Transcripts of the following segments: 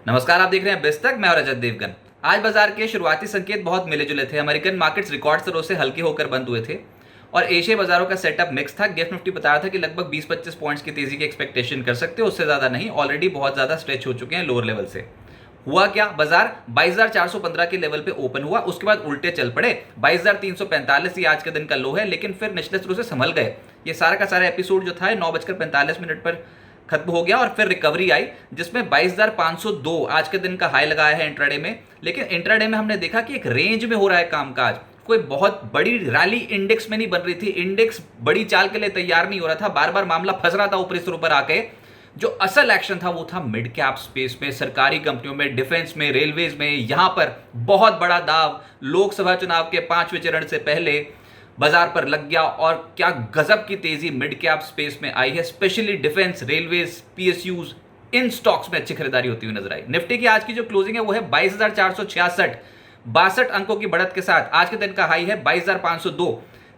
नमस्कार, आप देख रहे हैं बिस्तक। मैं और रजत देवगन। आज बाजार के शुरुआती संकेत बहुत मिले जुले थे। अमेरिकन मार्केट्स रिकॉर्ड स्तरों से हल्के होकर बंद हुए थे और एशियाई बाजारों का सेटअप मिक्स था। गिफ्ट निफ्टी बता रहा था कि लगभग 20-25 पॉइंट्स की तेजी की एक्सपेक्टेशन कर सकते हो, उससे ज्यादा नहीं। ऑलरेडी बहुत ज्यादा स्ट्रेच हो चुके हैं लोअर लेवल से। हुआ क्या, बाजार 22,415 के लेवल पे ओपन हुआ, उसके बाद उल्टे चल पड़े। 22,345 ये आज के दिन का लो है, लेकिन फिर निचले स्तरों से संभल गए। ये सारा का सारा एपिसोड जो था 9:45 पर खत्म हो गया और फिर रिकवरी आई, जिसमें 22,502 आज के दिन का हाई लगाया है इंट्राडे में। लेकिन इंट्राडे में हमने देखा कि एक रेंज में हो रहा है कामकाज, कोई बहुत बड़ी रैली इंडेक्स में नहीं बन रही थी। इंडेक्स बड़ी चाल के लिए तैयार नहीं हो रहा था, बार बार मामला फंस रहा था ऊपरी स्तरों पर आके। जो असल एक्शन था वो था मिड कैप स्पेस में, सरकारी कंपनियों में, डिफेंस में, रेलवेज में। यहां पर बहुत बड़ा दाव लोकसभा चुनाव के 5वें चरण से पहले बाजार पर लग गया और क्या गजब की तेजी मिड कैप स्पेस में आई है। स्पेशली डिफेंस, रेलवेज, पीएसयूज, इन स्टॉक्स में अच्छी खरीदारी होती हुई नजर आई। निफ्टी की आज की जो क्लोजिंग है वो है 22,466, 62 अंकों की बढ़त के साथ। आज के दिन का हाई है 22,502।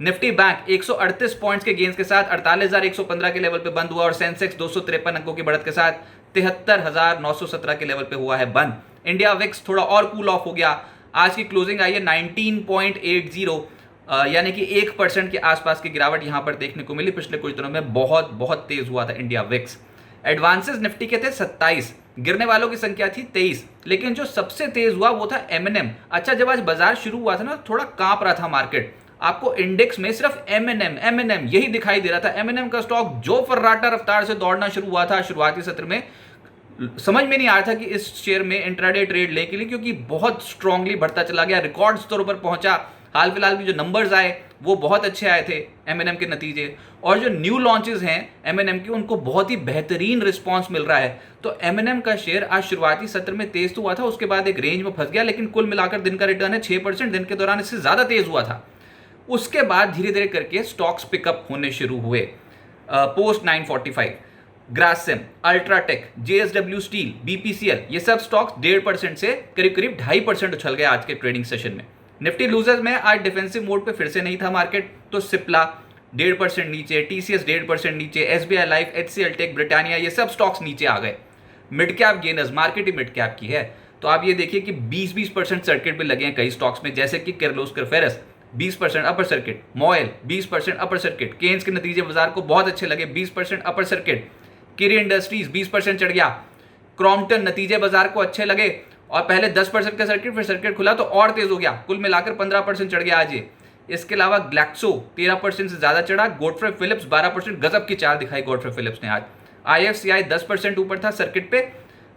निफ्टी बैंक 138 पॉइंट्स के गेंस के साथ 48,115 के लेवल पे बंद हुआ और सेंसेक्स 253 अंकों की बढ़त के साथ 73,917 के लेवल पे हुआ है बंद। इंडिया विक्स थोड़ा और कूल ऑफ हो गया। आज की क्लोजिंग आई है 19.80, यानी कि 1% के आसपास की गिरावट यहां पर देखने को मिली। पिछले कुछ दिनों में बहुत बहुत तेज हुआ था इंडिया विक्स। एडवांसेस निफ्टी के थे 27, गिरने वालों की संख्या थी 23, लेकिन जो सबसे तेज हुआ वो था एमएनएम। अच्छा, जब आज बाजार शुरू हुआ था ना, थोड़ा कांप रहा था मार्केट। आपको इंडेक्स में सिर्फ एमएनएम यही दिखाई दे रहा था। एमएनएम का स्टॉक जो फर्राटा रफ्तार से दौड़ना शुरू हुआ था शुरुआती सत्र में, समझ में नहीं आ रहा था कि इस शेयर में इंट्राडे ट्रेड लेने के लिए, क्योंकि बहुत स्ट्रांगली बढ़ता चला गया, रिकॉर्ड स्तरों पर पहुंचा। हाल फिलहाल में जो नंबर्स आए वो बहुत अच्छे आए थे एमएनएम के नतीजे, और जो न्यू लॉन्चेस हैं एमएनएम की उनको बहुत ही बेहतरीन रिस्पांस मिल रहा है। तो एमएनएम का शेयर आज शुरुआती सत्र में तेज तो हुआ था, उसके बाद एक रेंज में फंस गया, लेकिन कुल मिलाकर दिन का रिटर्न है 6%। दिन के दौरान इससे ज्यादा तेज हुआ था। उसके बाद धीरे धीरे करके स्टॉक्स पिकअप होने शुरू हुए post 945। Grasim, UltraTech, JSW steel, BPCL, ये सब स्टॉक्स 1.5% से करीब करीब 2.5% उछल गए आज के ट्रेडिंग सेशन में। निफ्टी लूजर्स में आज डिफेंसिव मोड पे फिर से नहीं था मार्केट, तो सिप्ला 1.5% नीचे, टीसीएस 1.5% नीचे, SBI Life, HCL Tech, Britannia, ये सब स्टॉक्स नीचे आ गए। मिड कैप गेनर्स, मार्केट ही मिड कैप की है, तो आप ये देखिए कि 20% सर्किट पे लगे हैं कई स्टॉक्स में, जैसे कि Kirloskar Ferrous 20% upper circuit, MOIL 20% upper circuit, Kaynes के नतीजे बाजार को बहुत अच्छे लगे, 20% अपर सर्किट, किरी इंडस्ट्रीज 20% चढ़ गया, क्रॉम्पटन नतीजे बाजार को अच्छे लगे और पहले 10% का सर्किट, फिर सर्किट खुला तो और तेज हो गया, कुल मिलाकर 15% चढ़ गया आज ये। इसके अलावा ग्लैक्सो 13% से ज्यादा चढ़ा, गॉडफ्रे फिलिप्स 12%, गजब की चाल दिखाई गॉडफ्रे फिलिप्स ने आज। आईएफसीआई 10% ऊपर था सर्किट पे।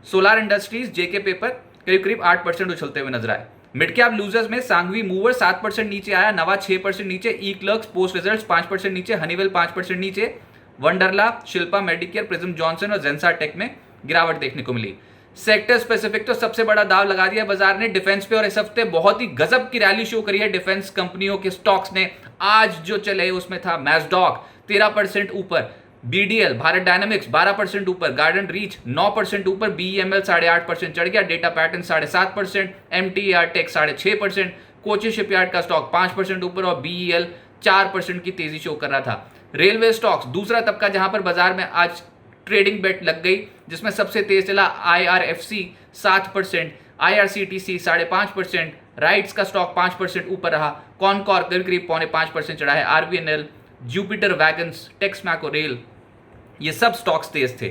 सोलार इंडस्ट्रीज, जेके पेपर करीब करीब 8% उछलते हुए नजर आए। मिड कैप लूजर्स में सांघवी मूवर 7% नीचे आया, नवा 6% नीचे, ई क्लर्क्स पोस्ट रिजल्ट्स 5% नीचे, हनीवेल 5% नीचे, Wonderla, Shilpa Medicare, prism Johnson और जेंसा टेक में गिरावट देखने को मिली। सेक्टर स्पेसिफिक तो सबसे बड़ा दाव लगा दिया बाजार ने डिफेंस पे, और इस हफ्ते बहुत ही गजब की रैली शो करी है डिफेंस कंपनियों के स्टॉक्स ने। आज जो चले उसमें था मैसडॉक 13% ऊपर, बीडीएल भारत डायनामिक्स 12% ऊपर, गार्डन रीच 9% ऊपर, बीईएमएल 8.5% चढ़ गया, Data Pattern 7.5%, MTR Tech 6.5%, Kochi Shipyard का स्टॉक 5% ऊपर और बीईएल 4% की तेजी शो कर रहा था। रेलवे स्टॉक्स दूसरा तबका जहां पर बाजार में आज ट्रेडिंग बेट लग गई, जिसमें सबसे तेज चला आईआरएफसी 7%, आईआरसीटीसी 5.5%, राइट्स का स्टॉक 5% ऊपर रहा, कॉनकॉर करीब 4.5% चढ़ा है, RBNL, Jupiter wagons, Texmaco rail, ये सब स्टॉक्स तेज थे।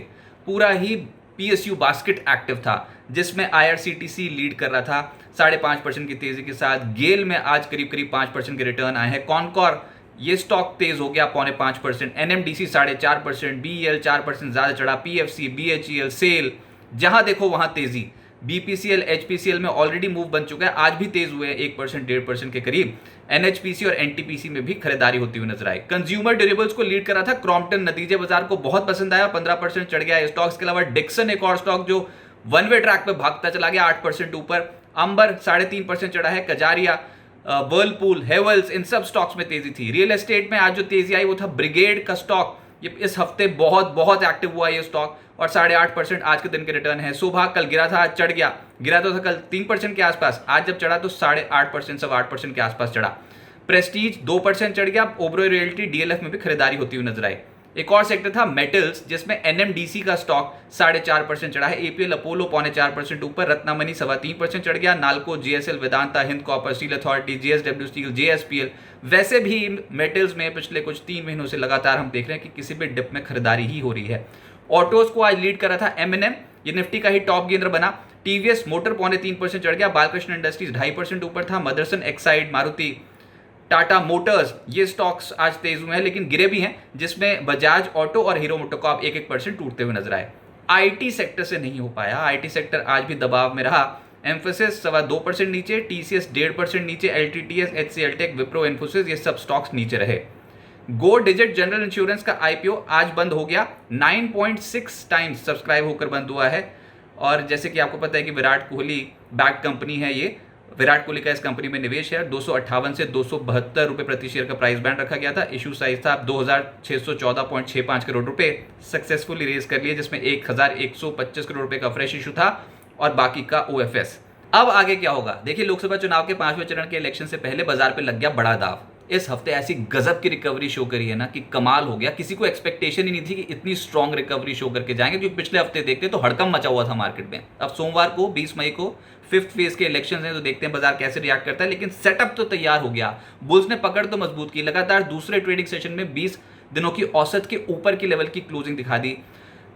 पूरा ही पीएसयू बास्केट एक्टिव था, जिसमें आईआरसीटीसी लीड कर रहा था 5.5% की तेजी के साथ। गेल में आज करीब करीब 5% के रिटर्न आए हैं। कॉनकॉर ये स्टॉक तेज हो गया 4.5%, एनएमडीसी 4.5%, बीईएल 4% ज्यादा चढ़ा, पीएफसी, बीएचईएल, सेल, जहां देखो वहां तेजी। बीपीसीएल, एचपीसीएल में ऑलरेडी मूव बन चुका है, आज भी तेज हुए हैं 1% 1.5% के करीब। एनएचपीसी और एनटीपीसी में भी खरीदारी होती हुई नजर आई। कंज्यूमर ड्यूरेबल्स को लीड कर रहा था क्रॉम्पटन, नतीजे बाजार को बहुत पसंद आया, 15% चढ़ गया स्टॉक्स के अलावा डिक्सन एक और स्टॉक जो वन वे ट्रैक पे भागता चला गया 8% ऊपर, अंबर 3.5% चढ़ा है, कजारिया, वर्लपूल, हेवल्स, इन सब स्टॉक्स में तेजी थी। रियल एस्टेट में आज जो तेजी आई वो था ब्रिगेड का स्टॉक, ये इस हफ्ते बहुत बहुत एक्टिव हुआ ये स्टॉक और 8.5% आज के दिन के रिटर्न है। सुबह कल गिरा था, आज चढ़ गया, गिरा तो था कल 3% के आसपास, आज जब चढ़ा तो 8.5% 8% के आसपास चढ़ा। प्रेस्टीज 2% चढ़ गया। ओबरॉय रियल्टी, डीएलएफ में भी खरीदारी होती हुई नजर आई। एक और सेक्टर था मेटल्स, जिसमें एनएमडीसी का स्टॉक 4.5% चढ़ा है, एपीएल अपोलो 0.4% ऊपर, रत्नामनी 3.25% चढ़ गया, NALCO, GSL, Vedanta, Hind Copper, Steel Authority, GSW Steel, JSPL. वैसे भी मेटल्स में पिछले कुछ 3 महीनों से लगातार हम देख रहे हैं कि किसी भी डिप में खरीदारी ही हो रही है। ऑटोज को आज लीड कर रहा था एमएनएम, ये निफ्टी का ही टॉप गेनर बना। टीवीएस मोटर 0.3% चढ़ गया, बालकृष्ण इंडस्ट्रीज 2.5% ऊपर था, मदरसन एक्साइड, मारुति, टाटा मोटर्स, ये स्टॉक्स आज तेज हुए हैं लेकिन गिरे भी हैं, जिसमें बजाज ऑटो और हीरो मोटोकॉर्प 1% टूटते हुए नजर आए। आईटी सेक्टर से नहीं हो पाया, आईटी सेक्टर आज भी दबाव में रहा। एम्फोसिस 2.25% नीचे, टीसीएस 1.5% नीचे, LTTS, HCL Tech, Wipro, Infosys, ये सब स्टॉक्स नीचे रहे। गो डिजिट जनरल इंश्योरेंस का आईपीओ आज बंद हो गया, 9.6 टाइम्स सब्सक्राइब होकर बंद हुआ है। और जैसे कि आपको पता है कि विराट कोहली बैक कंपनी है, ये विराट कोहली का इस कंपनी में निवेश है। 258 से 272 रुपए प्रति शेयर का प्राइस बैंड रखा गया था। इशू साइज था 2614.65 करोड़ रुपए, सक्सेसफुली रेज कर लिए, जिसमें 1125 करोड़ रुपए का फ्रेश इशू था और बाकी का ओएफएस। अब आगे क्या होगा देखिए, लोकसभा चुनाव के 5वें चरण के इलेक्शन से पहले बाजार पे लग गया बड़ा दाव। इस हफ्ते ऐसी गजब की रिकवरी शो करी है ना कि कमाल हो गया। किसी को एक्सपेक्टेशन ही नहीं थी कि इतनी स्ट्रॉन्ग रिकवरी शो करके जाएंगे, क्योंकि पिछले हफ्ते देखते तो हड़कंप मचा हुआ था मार्केट में। अब सोमवार को 20 मई को 5th फेज के इलेक्शन हैं, तो देखते हैं बाजार कैसे रिएक्ट करता है। लेकिन सेटअप तो तैयार हो गया, बुल्स ने पकड़ तो मजबूत की, लगातार दूसरे ट्रेडिंग सेशन में 20 दिनों की औसत के ऊपर की लेवल की क्लोजिंग दिखा दी।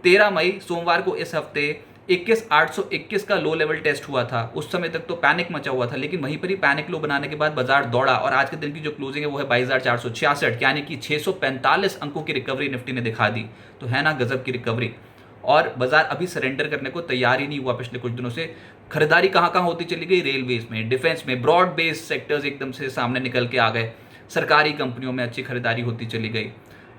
13 मई सोमवार को इस हफ्ते 21,821 का लो लेवल टेस्ट हुआ था। उस समय तक तो पैनिक मचा हुआ था, लेकिन वहीं पर ही पैनिक लो बनाने के बाद बाजार दौड़ा और आज के दिन की जो क्लोजिंग है वो है 22,466, यानी कि 645 अंकों की रिकवरी निफ्टी ने दिखा दी। तो है ना गजब की रिकवरी। और बाजार अभी सरेंडर करने को तैयार ही नहीं हुआ। पिछले कुछ दिनों से खरीदारी कहाँ कहाँ होती चली गई, रेलवेज में, डिफेंस में, ब्रॉड बेस्ड सेक्टर्स एकदम से सामने निकल के आ गए, सरकारी कंपनियों में अच्छी खरीदारी होती चली गई।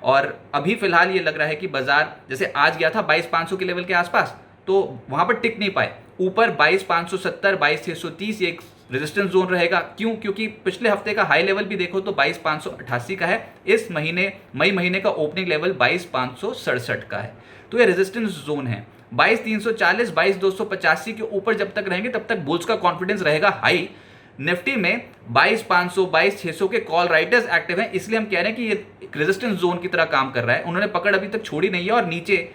और अभी फिलहाल ये लग रहा है कि बाजार जैसे आज गया था 22,500 के लेवल के आसपास, तो वहां पर टिक नहीं पाए। ऊपर 22,570, 22,630 एक रेजिस्टेंस जोन रहेगा। क्यों? क्योंकि पिछले हफ्ते का हाई लेवल भी देखो तो 22,588 का है। इस महीने मई महीने का ओपनिंग लेवल 22,567 का है, तो ये रेजिस्टेंस जोन है। 22,340, 22,285 के ऊपर जब तक रहेंगे तब तक बुल्स का कॉन्फिडेंस रहेगा हाई। निफ्टी में 22,500, 22,600 के कॉल राइटर्स एक्टिव हैं, इसलिए हम कह रहे हैं कि ये रेजिस्टेंस जोन की तरह काम कर रहा है। उन्होंने पकड़ अभी तक छोड़ी नहीं है। और नीचे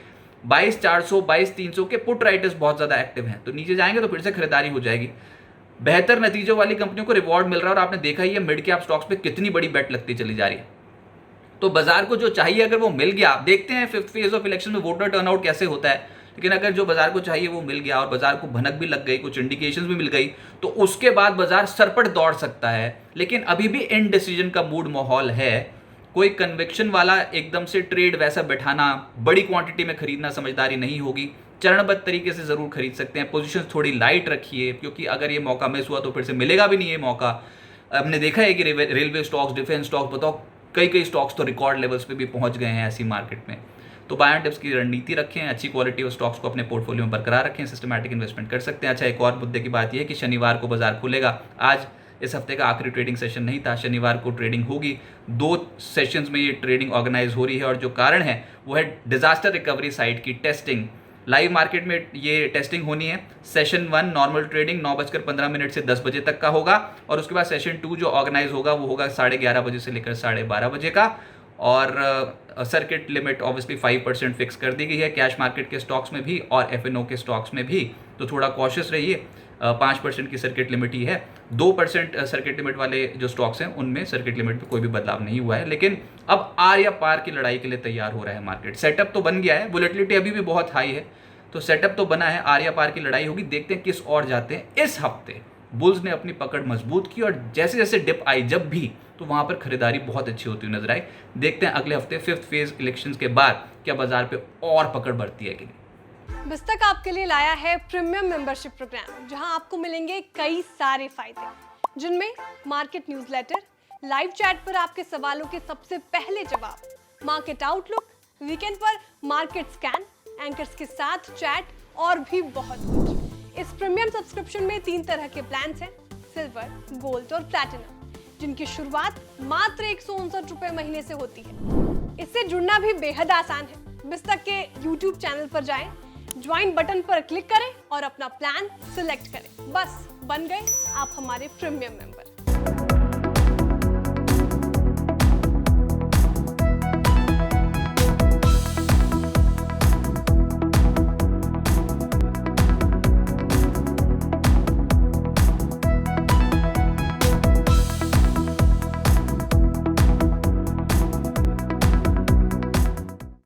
22,400, 22,300 के पुट राइटर्स बहुत ज्यादा एक्टिव हैं, तो नीचे जाएंगे तो फिर से खरीदारी हो जाएगी। बेहतर नतीजों वाली कंपनियों को रिवॉर्ड मिल रहा है और आपने देखा ही है मिड कैप स्टॉक्स पे कितनी बड़ी बेट लगती चली जा रही है। तो बाजार को जो चाहिए अगर वो मिल गया, देखते हैं 5th फेज ऑफ इलेक्शन में वोटर टर्नआउट कैसे होता है, लेकिन अगर जो बाजार को चाहिए वो मिल गया और बाजार को भनक भी लग गई, कुछ इंडिकेशंस भी मिल गई, तो उसके बाद बाजार सरपट दौड़ सकता है। लेकिन अभी भी इनडिसीजन का मूड माहौल है। कोई कन्विक्शन वाला एकदम से ट्रेड वैसा बैठाना, बड़ी क्वांटिटी में खरीदना समझदारी नहीं होगी। चरणबद्ध तरीके से जरूर खरीद सकते हैं। पोजीशन थोड़ी लाइट रखिए, क्योंकि अगर ये मौका मिस हुआ तो फिर से मिलेगा भी नहीं ये मौका। हमने देखा है कि रेलवे स्टॉक्स, डिफेंस स्टॉक्स, बताओ कई स्टॉक्स तो रिकॉर्ड लेवल्स पे भी पहुंच गए हैं ऐसी मार्केट में। तो बाय एंड डिप्स की रणनीति रखें, अच्छी क्वालिटी ऑफ स्टॉक्स को अपने पोर्टफोलियो में बरकरार रखें, सिस्टमैटिक इन्वेस्टमेंट कर सकते हैं। अच्छा, एक और मुद्दे की बात यह है कि शनिवार को बाजार खुलेगा। आज इस हफ्ते का आखिरी ट्रेडिंग सेशन नहीं था, शनिवार को ट्रेडिंग होगी। 2 सेशंस में ये ट्रेडिंग ऑर्गेनाइज हो रही है और जो कारण है वो है डिजास्टर रिकवरी साइट की टेस्टिंग। लाइव मार्केट में ये टेस्टिंग होनी है। सेशन 1 नॉर्मल ट्रेडिंग 9:15 से 10 बजे तक का होगा और उसके बाद सेशन 2 जो ऑर्गेनाइज होगा वो होगा 11:30 बजे से लेकर 12:30 बजे का। और सर्किट लिमिट ऑब्वियसली 5% फिक्स कर दी गई है कैश मार्केट के स्टॉक्स में भी और एफएनओ के स्टॉक्स में भी, तो थोड़ा कॉशियस रहिए। 5% की सर्किट लिमिट ही है। 2% सर्किट लिमिट वाले जो स्टॉक्स हैं उनमें सर्किट लिमिट में कोई भी बदलाव नहीं हुआ है। लेकिन अब आर या पार की लड़ाई के लिए तैयार हो रहा है मार्केट। सेटअप तो बन गया है, वोलेटिलिटी अभी भी बहुत हाई है, तो सेटअप तो बना है, आर या पार की लड़ाई होगी। देखते हैं किस ओर जाते हैं। इस हफ्ते बुल्स ने अपनी पकड़ मजबूत की और जैसे जैसे डिप आई जब भी, तो वहां पर खरीदारी बहुत अच्छी होती हुई नजर आई। देखते हैं अगले हफ्ते 5th फेज इलेक्शंस के बाद क्या बाजार पे और पकड़ बढ़ती है कि नहीं। बिस्तक आपके लिए लाया है प्रीमियम मेंबरशिप प्रोग्राम, जहां आपको मिलेंगे कई सारे फायदे, जिनमें मार्केट न्यूज़लेटर, लाइव चैट पर आपके सवालों के सबसे पहले जवाब, मार्केट आउटलुक, वीकेंड पर मार्केट स्कैन, एंकर्स के साथ चैट और भी बहुत कुछ। इस प्रीमियम सब्सक्रिप्शन में 3 तरह के प्लान्स हैं, सिल्वर, गोल्ड और प्लैटिनम, जिनकी शुरुआत मात्र 159 रुपए महीने से होती है। इससे जुड़ना भी बेहद आसान है। बिस्तक के YouTube चैनल पर जाएं, ज्वाइन बटन पर क्लिक करें और अपना प्लान सिलेक्ट करें। बस बन गए आप हमारे प्रीमियम मेंबर।